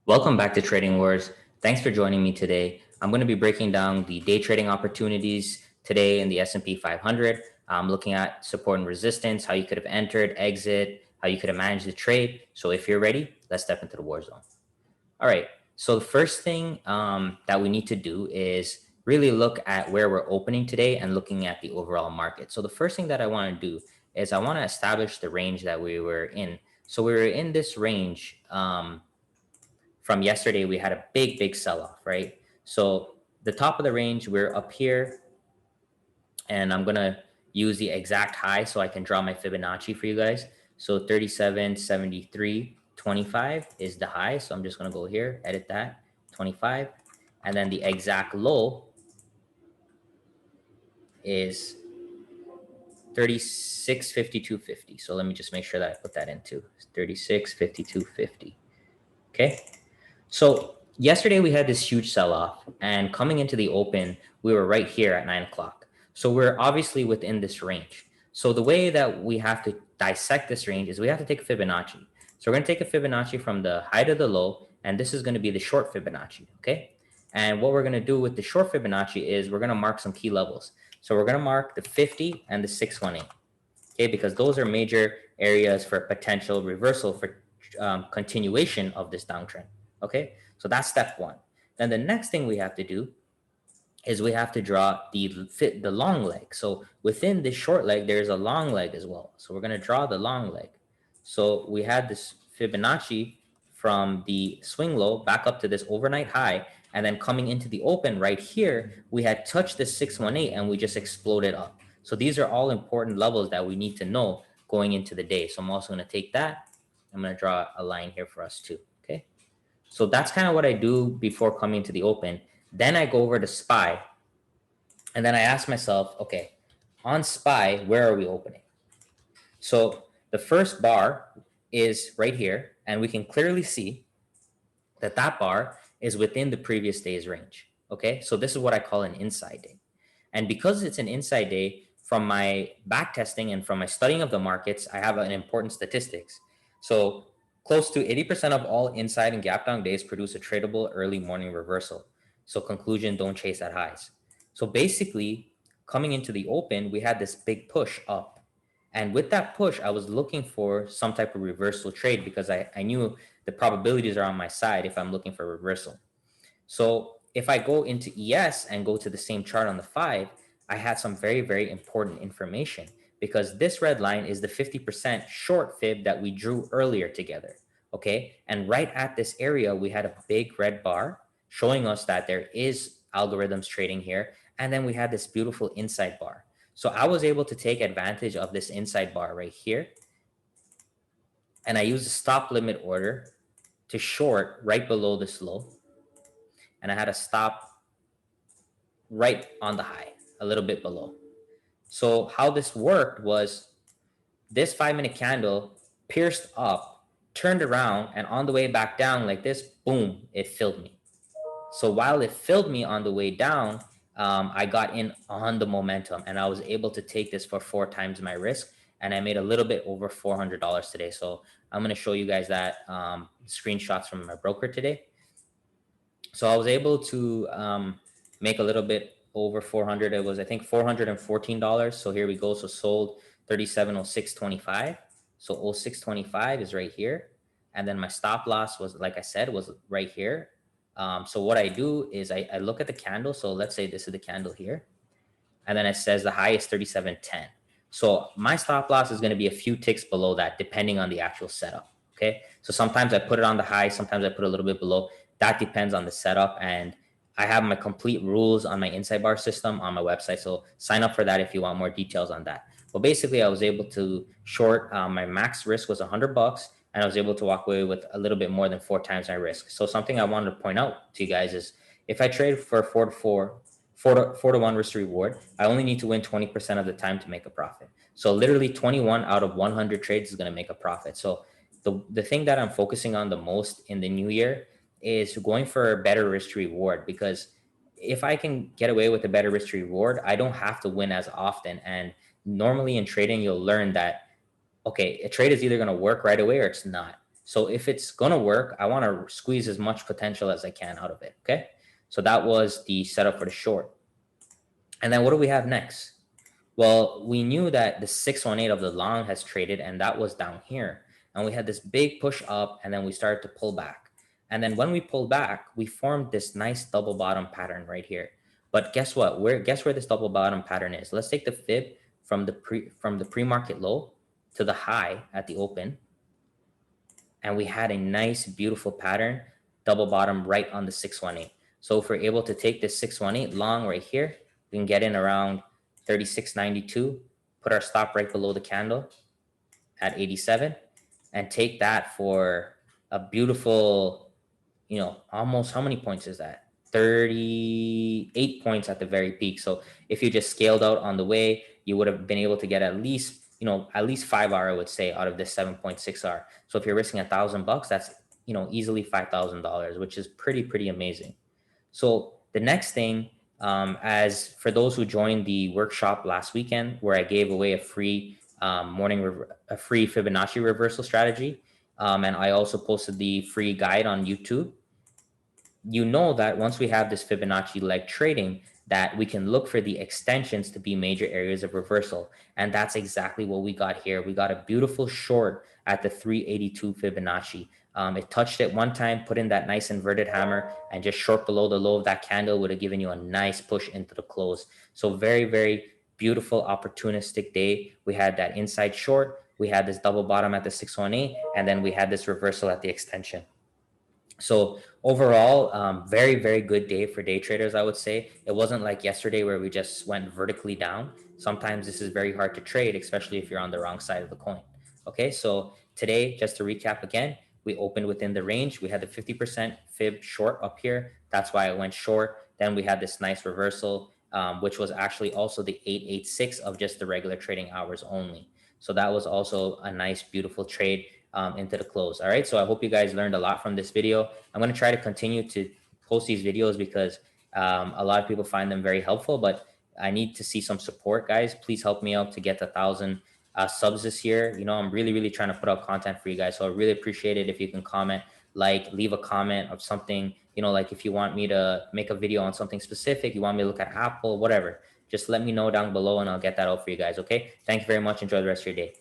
Welcome back to Trading Wars. Thanks for joining me today. I'm going to be breaking down the day trading opportunities today in the S&P 500. I'm looking at support and resistance, how you could have entered, exit, how you could have managed the trade. So if you're ready, let's step into the war zone. All right. So the first thing that we need to do is really look at where we're opening today and looking at the overall market. So the first thing that I want to do is I want to establish the range that we were in. So we were in this range from yesterday. We had a big sell-off, right? So the top of the range, we're up here, and I'm going to use the exact high so I can draw my Fibonacci for you guys. So 37.7325 is the high. So I'm just going to go here, edit that, 25. And then the exact low is 36.5250. So let me just make sure that I put that into 36.5250. Okay. So yesterday we had this huge sell-off, and coming into the open, we were right here at 9 o'clock. So we're obviously within this range. So the way that we have to dissect this range is we have to take a Fibonacci. So we're going to take a Fibonacci from the high to the low, and this is going to be the short Fibonacci, okay? And what we're going to do with the short Fibonacci is we're going to mark some key levels. So we're going to mark the 50 and the 618, okay? Because those are major areas for potential reversal for continuation of this downtrend. Okay, so that's step one. Then the next thing we have to do is we have to draw the long leg. So within the short leg, there's a long leg as well. So we're going to draw the long leg. So we had this Fibonacci from the swing low back up to this overnight high, and then coming into the open right here, we had touched the 618 and we just exploded up. So these are all important levels that we need to know going into the day. So I'm also going to take that. I'm going to draw a line here for us too. Okay. So that's kind of what I do before coming to the open. Then I go over to SPY, and then I ask myself, okay, on SPY, where are we opening? So the first bar is right here, and we can clearly see that that bar is within the previous day's range. Okay, so this is what I call an inside day. And because it's an inside day, from my back testing and from my studying of the markets, I have an important statistics. So close to 80% of all inside and gap down days produce a tradable early morning reversal. So conclusion, don't chase at highs. So basically, coming into the open, we had this big push up. And with that push, I was looking for some type of reversal trade because I knew the probabilities are on my side if I'm looking for reversal. So if I go into ES and go to the same chart on the 5, I had some very important information, because this red line is the 50% short fib that we drew earlier together, okay? And right at this area, we had a big red bar showing us that there is algorithms trading here. And then we had this beautiful inside bar. So I was able to take advantage of this inside bar right here. And I used a stop limit order to short right below this low. And I had a stop right on the high, a little bit below. So how this worked was this 5-minute candle pierced up, turned around, and on the way back down like this, boom, it filled me. So while it filled me on the way down, I got in on the momentum, and I was able to take this for 4 times my risk, and I made a little bit over $400 today. So I'm going to show you guys that screenshots from my broker today. So I was able to make a little bit over 400. It was, I think, $414. So here we go. So sold 37.0625. So 0625 is right here. And then my stop loss was, like I said, was right here. So what I do is I look at the candle. So let's say this is the candle here. And then it says the high is 37.10. So my stop loss is going to be a few ticks below that, depending on the actual setup. Okay. So sometimes I put it on the high. Sometimes I put a little bit below. That depends on the setup. And I have my complete rules on my inside bar system on my website. So sign up for that if you want more details on that. But basically, I was able to short, my max risk was $100, and I was able to walk away with a little bit more than 4 times my risk. So something I wanted to point out to you guys is, if I trade for 4 to 1 risk to reward, I only need to win 20% of the time to make a profit. So literally 21 out of 100 trades is going to make a profit. So the thing that I'm focusing on the most in the new year is going for a better risk to reward, because if I can get away with a better risk to reward, I don't have to win as often. And normally in trading, you'll learn that, okay, a trade is either going to work right away or it's not. So if it's going to work, I want to squeeze as much potential as I can out of it. Okay. So that was the setup for the short. And then what do we have next? Well, we knew that the 618 of the long has traded, and that was down here. And we had this big push up, and then we started to pull back. And then when we pulled back, we formed this nice double bottom pattern right here. But guess what? Guess where this double bottom pattern is? Let's take the fib from the pre-market low to the high at the open. And we had a nice, beautiful pattern, double bottom right on the 618. So if we're able to take this 618 long right here, we can get in around 36.92, put our stop right below the candle at 87, and take that for a beautiful, almost, how many points is that? 38 points at the very peak. So if you just scaled out on the way, you would have been able to get at least 5R, I would say, out of this 7.6R. So if you're risking $1,000, that's, easily $5,000, which is pretty amazing. So the next thing, as for those who joined the workshop last weekend, where I gave away a free free Fibonacci reversal strategy, and I also posted the free guide on YouTube. You know that once we have this Fibonacci leg trading, that we can look for the extensions to be major areas of reversal. And that's exactly what we got here. We got a beautiful short at the 382 Fibonacci. It touched it one time, put in that nice inverted hammer, and just short below the low of that candle would have given you a nice push into the close. So very beautiful opportunistic day. We had that inside short. We had this double bottom at the 618, and then we had this reversal at the extension. So overall, very good day for day traders, I would say. It wasn't like yesterday where we just went vertically down. Sometimes this is very hard to trade, especially if you're on the wrong side of the coin. Okay, so today, just to recap again, we opened within the range. We had the 50% fib short up here. That's why I went short. Then we had this nice reversal, which was actually also the 886 of just the regular trading hours only. So that was also a nice, beautiful trade into the close. All right. So I hope you guys learned a lot from this video. I'm going to try to continue to post these videos because a lot of people find them very helpful, but I need to see some support, guys. Please help me out to get 1,000 subs this year. I'm really trying to put out content for you guys. So I really appreciate it if you can comment, leave a comment of something, like if you want me to make a video on something specific, you want me to look at Apple, whatever, just let me know down below and I'll get that out for you guys. Okay. Thank you very much. Enjoy the rest of your day.